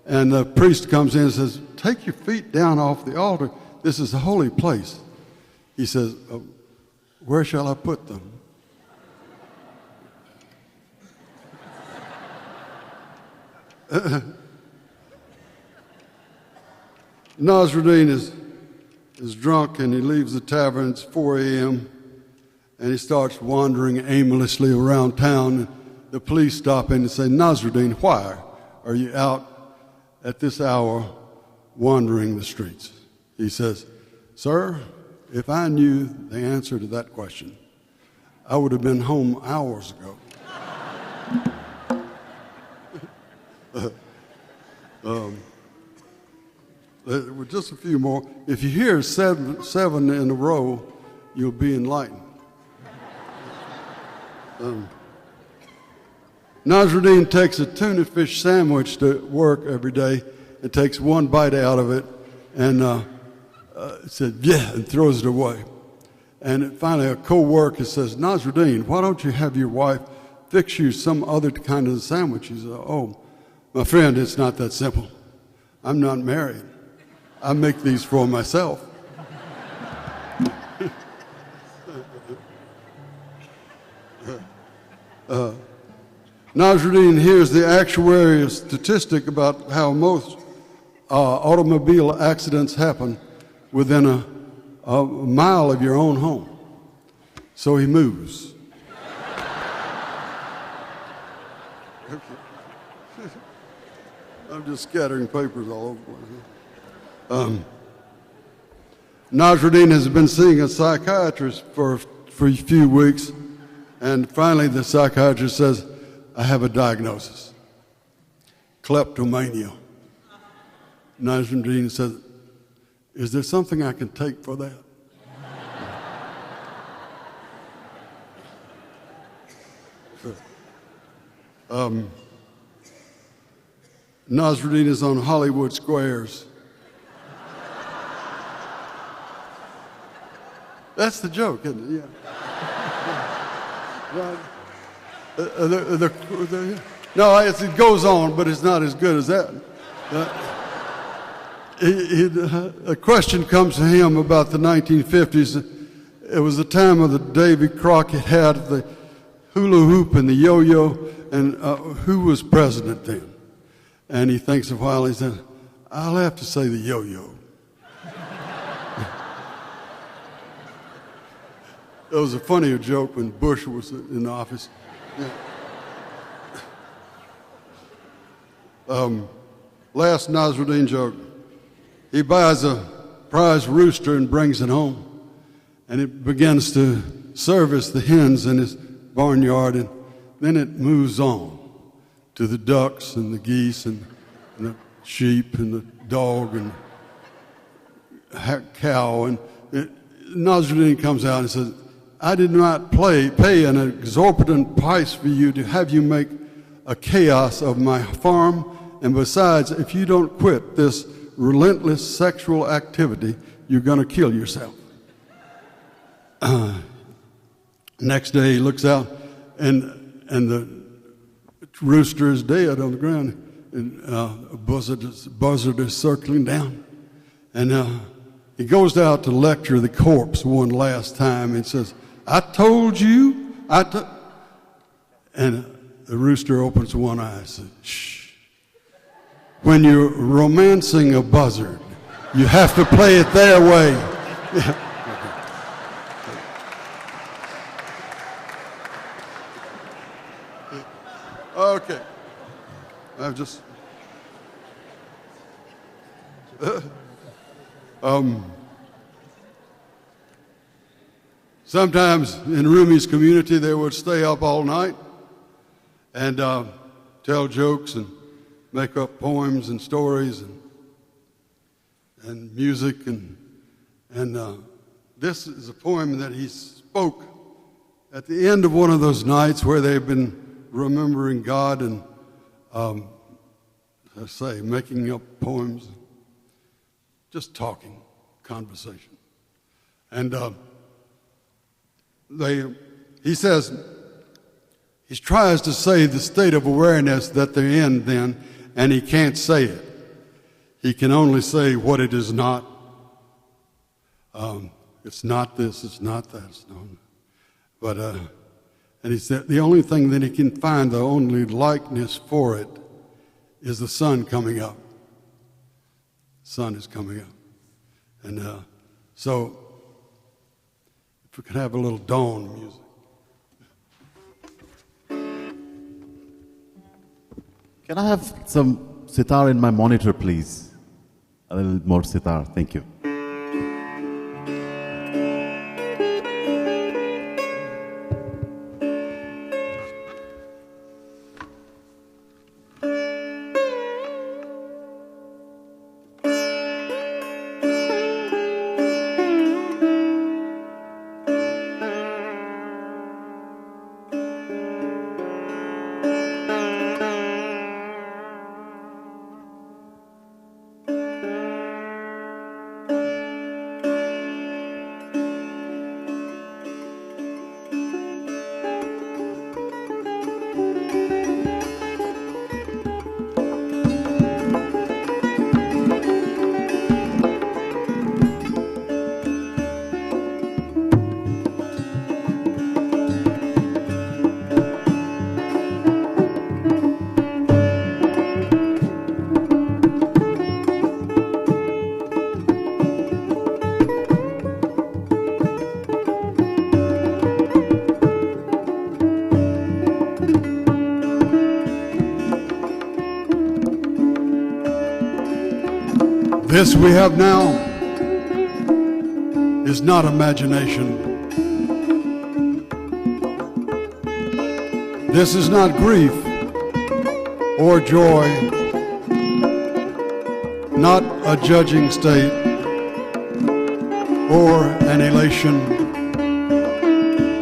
C: and the priest comes in and says, take your feet down off the altar. This is a holy place. He says, where shall I put them? Nasreddin is drunk, and he leaves the tavern. It's 4 a.m., and he starts wandering aimlessly around town. And the police stop him and say, Nasreddin, why are you out at this hour wandering the streets? He says, sir, if I knew the answer to that question, I would have been home hours ago. Just a few more. If you hear seven in a row, you'll be enlightened. Nasreddin takes a tuna fish sandwich to work every day and takes one bite out of it and said, yeah, and throws it away. And finally a co-worker says, Nasreddin, why don't you have your wife fix you some other kind of sandwich? He says, oh, my friend, it's not that simple. I'm not married. I make these for myself. Nasreddin hears the actuarial statistic about how most automobile accidents happen within a mile of your own home. So he moves. I'm just scattering papers all over the place. Nasreddin has been seeing a psychiatrist for a few weeks, and finally the psychiatrist says, I have a diagnosis, kleptomania. Nasreddin says, Is there something I can take for that? Nasreddin is on Hollywood Squares. That's the joke, isn't it? Yeah. Right. No, it goes on, but it's not as good as that. A question comes to him about the 1950s. It was the time of the Davy Crockett had the hula hoop and the yo-yo, and who was president then? And he thinks a while, he said, I'll have to say the yo-yo. It was a funnier joke when Bush was in office. Yeah. Last Nasreddin joke. He buys a prize rooster and brings it home, and it begins to service the hens in his barnyard, and then it moves on to the ducks and the geese and the sheep and the dog and cow. And Nasreddin comes out and says, I did not pay an exorbitant price for you to have you make a chaos of my farm, and besides, if you don't quit this relentless sexual activity, you're going to kill yourself. Next day he looks out, and the rooster is dead on the ground, and a buzzard is circling down. And he goes out to lecture the corpse one last time and says, I told you, and the rooster opens one eye and says, shh. When you're romancing a buzzard, you have to play it their way. Yeah. Okay. I've just... Sometimes in Rumi's community, they would stay up all night and tell jokes and make up poems and stories and music. And this is a poem that he spoke at the end of one of those nights where they've been remembering God and, making up poems, just talking, conversation. And he says, he tries to say the state of awareness that they're in then, and he can't say it. He can only say what it is not. It's not this, it's not that. It's not. But, and he said the only thing that he can find, the only likeness for it, is the sun coming up. Sun is coming up. And so, if we could have a little dawn music.
D: Can I have some sitar in my monitor, please? A little more sitar, thank you.
C: This we have now is not imagination. This is not grief or joy, not a judging state, or an elation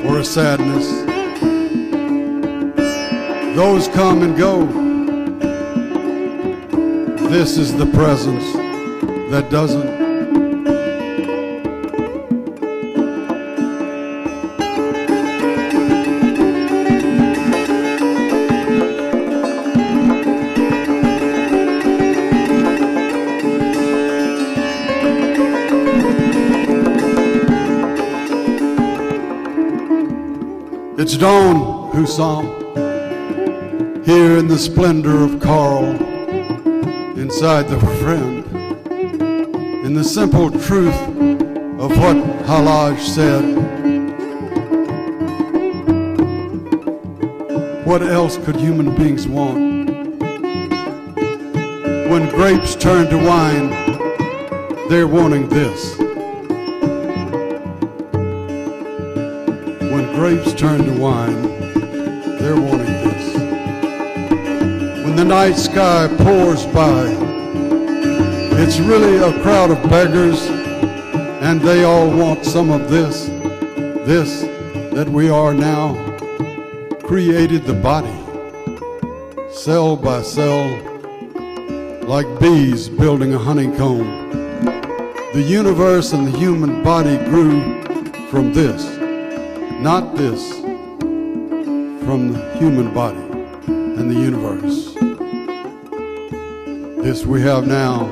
C: or a sadness. Those come and go. This is the presence that doesn't. It's dawn, Husam, here in the splendor of coral, inside the friend, in the simple truth of what Halaj said. What else could human beings want? When grapes turn to wine, they're wanting this. Grapes turn to wine, they're wanting this. When the night sky pours by, it's really a crowd of beggars, and they all want some of this. This that we are now created the body, cell by cell, like bees building a honeycomb. The universe and the human body grew from this. Not this, from the human body and the universe. This we have now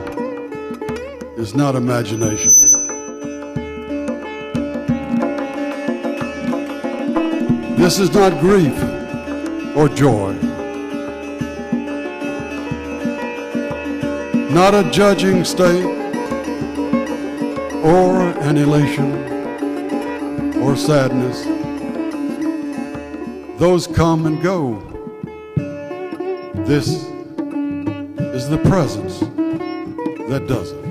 C: is not imagination. This is not grief or joy. Not a judging state or an elation or sadness. Those come and go. This is the presence that does it.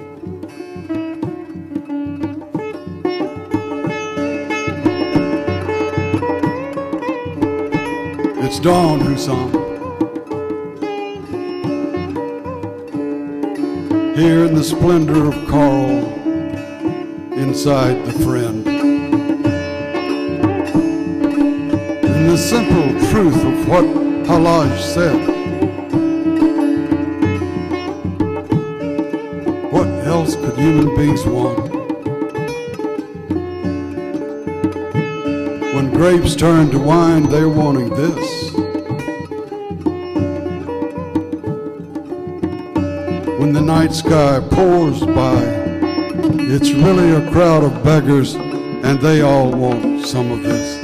C: It's dawn, Husam, here in the splendor of coral, inside the friend. The simple truth of what Halaj said. What else could human beings want? When grapes turn to wine, they're wanting this. When the night sky pours by, it's really a crowd of beggars, and they all want some of this.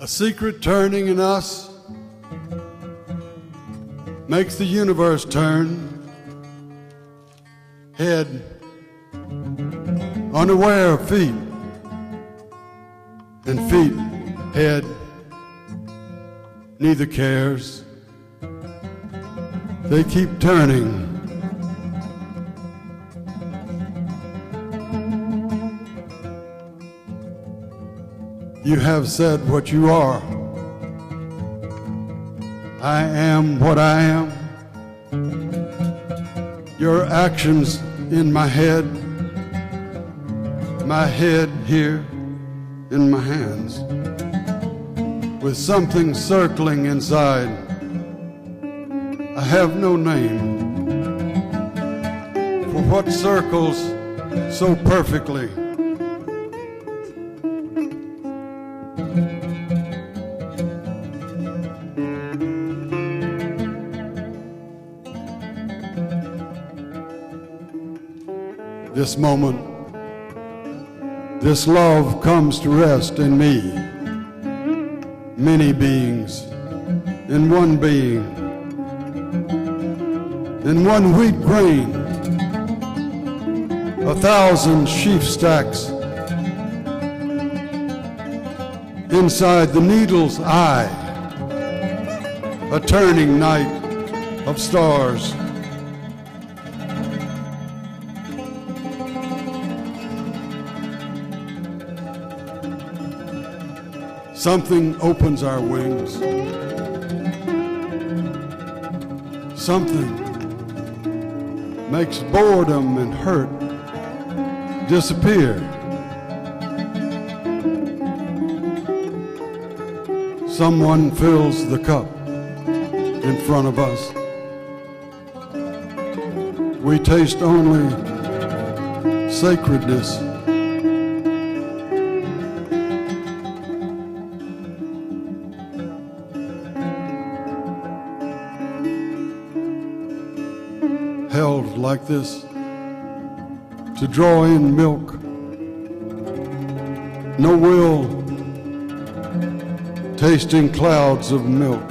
C: A secret turning in us makes the universe turn. Head unaware of feet, and feet, head, neither cares. They keep turning. You have said what you are. I am what I am. Your actions in my head here in my hands, with something circling inside. I have no name for what circles so perfectly. This moment, this love comes to rest in me. Many beings in one being, in one wheat grain, 1,000 sheaf stacks inside the needle's eye, a turning night of stars. Something opens our wings. Something makes boredom and hurt disappear. Someone fills the cup in front of us. We taste only sacredness. Held like this to draw in milk. No will, tasting clouds of milk.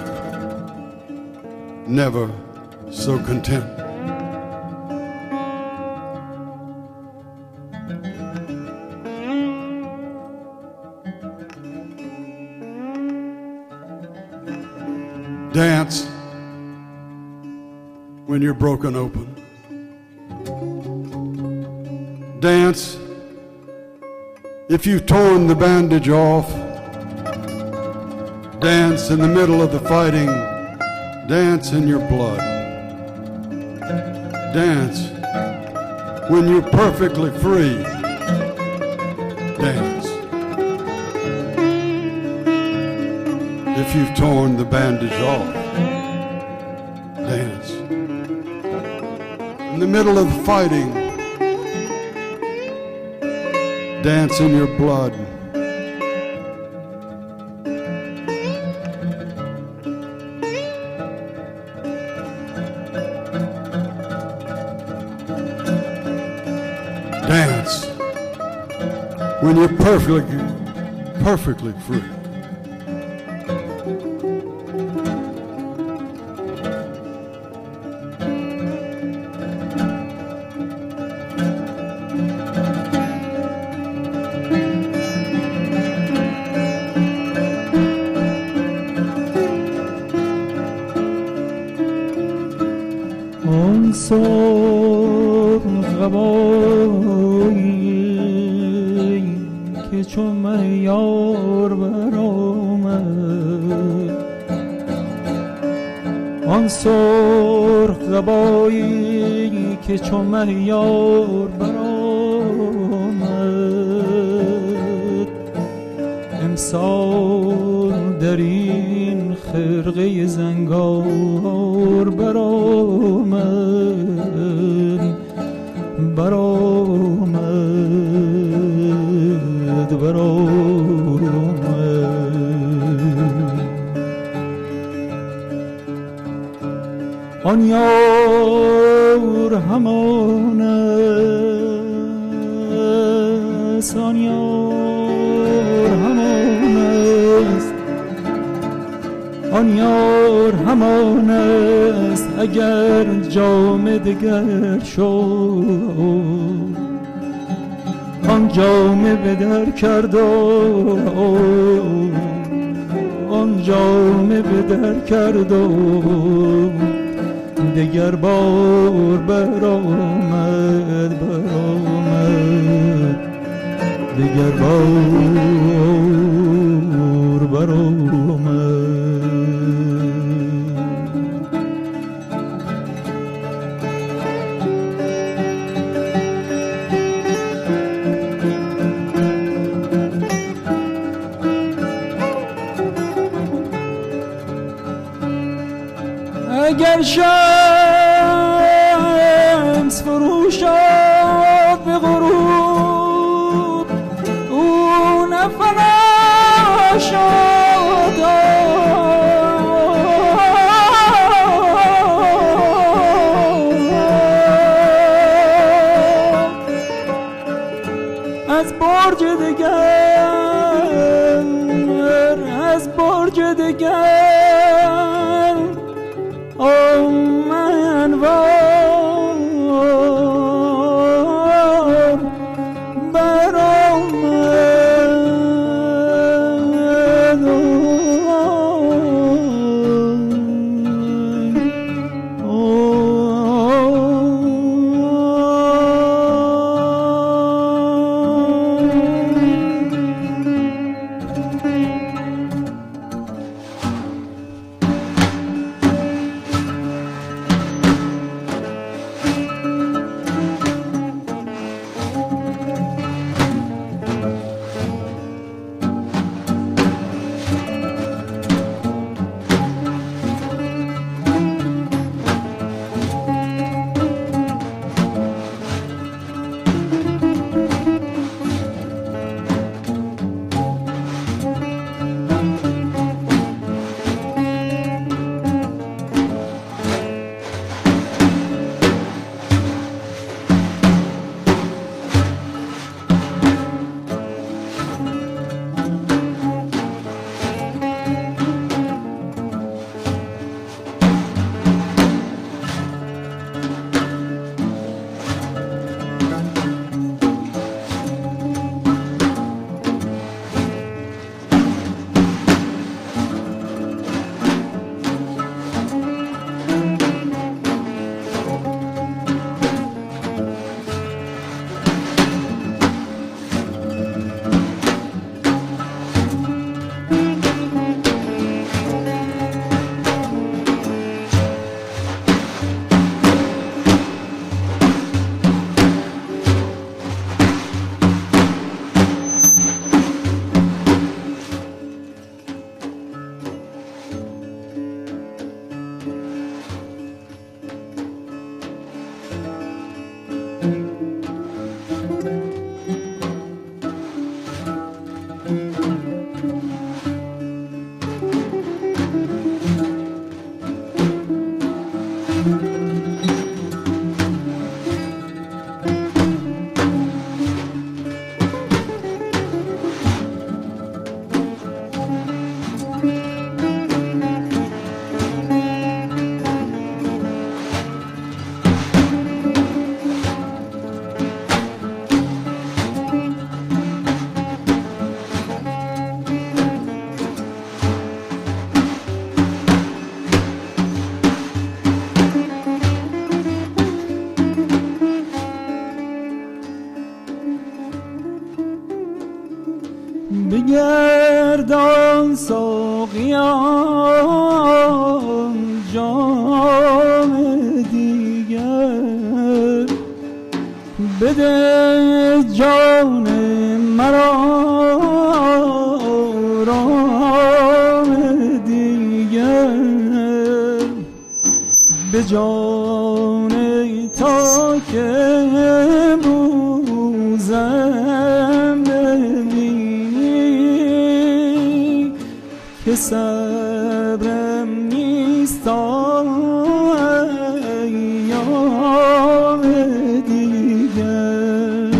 C: Never so content. Dance when you're broken open. Dance if you've torn the bandage off. Dance in the middle of the fighting. Dance in your blood. Dance when you're perfectly free. Dance if you've torn the bandage off. Dance in the middle of the fighting. Dance in your blood. Dance when you're perfectly free.
E: که چون مهیار برآمد امسال در این خرقه زنگار برآمد آن یار همان است، آن یار همان است آن یار همان است اگر جام دگر شد، آن جام به در کرد و آن جام به در کرد و دگر بار برآمد دگر بار برآمد. اگر شمس فرو شد به غروب او نفنا شد، از برج دگر از برج دگر آمن وار برآمد. بگردان ساقیان جام دیگر، بده جان مرا رام دیگر، به جان تا که امروزم ببینی که صبرم نیست تا ایام دیگر.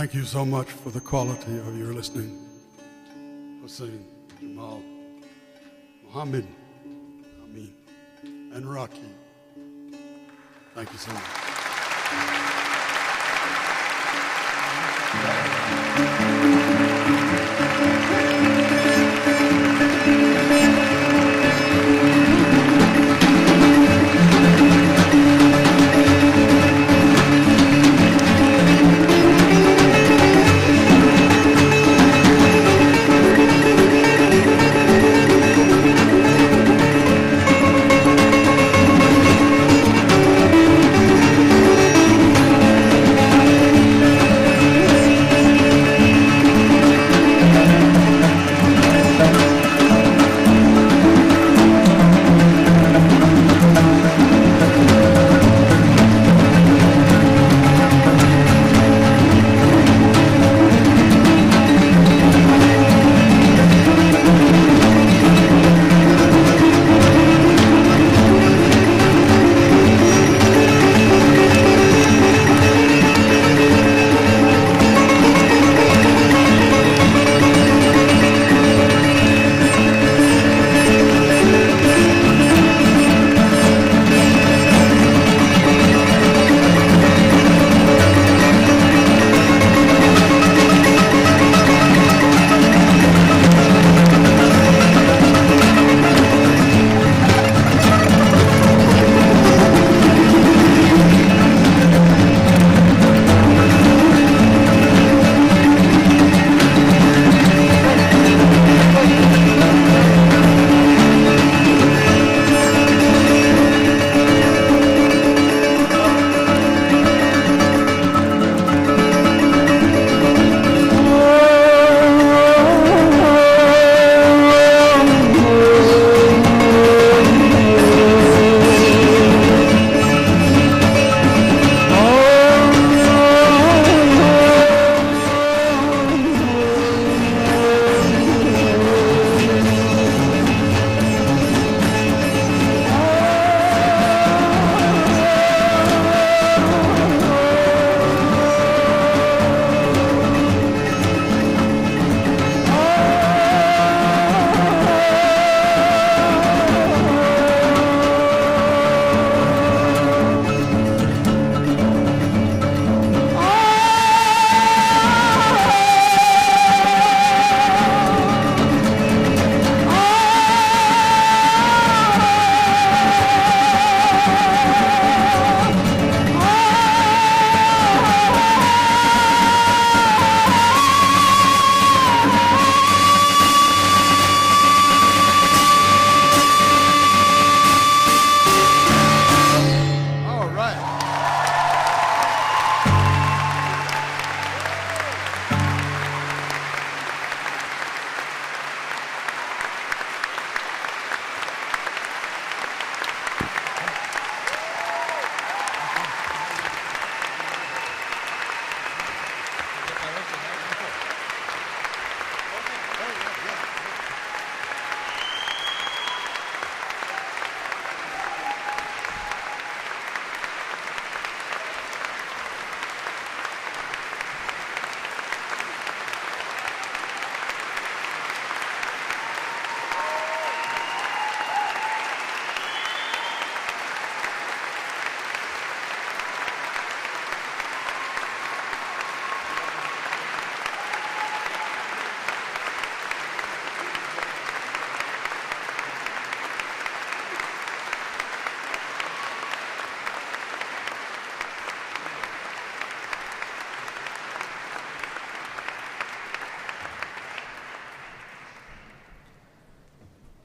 C: Thank you so much for the quality of your listening. Hossein, Jamal, Mohamed, Hamin, and Rocky. Thank you so much.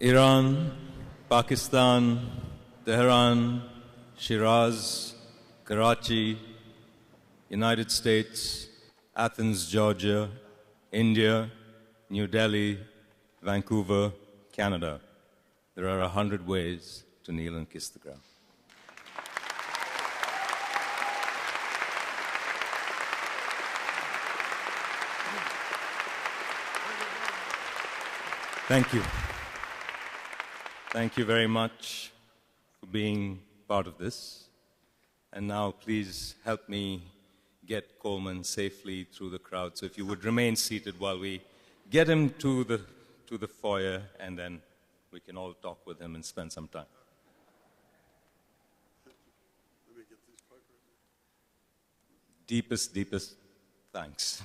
A: Iran, Pakistan, Tehran, Shiraz, Karachi, United States, Athens, Georgia, India, New Delhi, Vancouver, Canada. There are 100 ways to kneel and kiss the ground. Thank you. Thank you very much for being part of this. And now please help me get Coleman safely through the crowd. So if you would remain seated while we get him to the foyer, and then we can all talk with him and spend some time. Deepest thanks.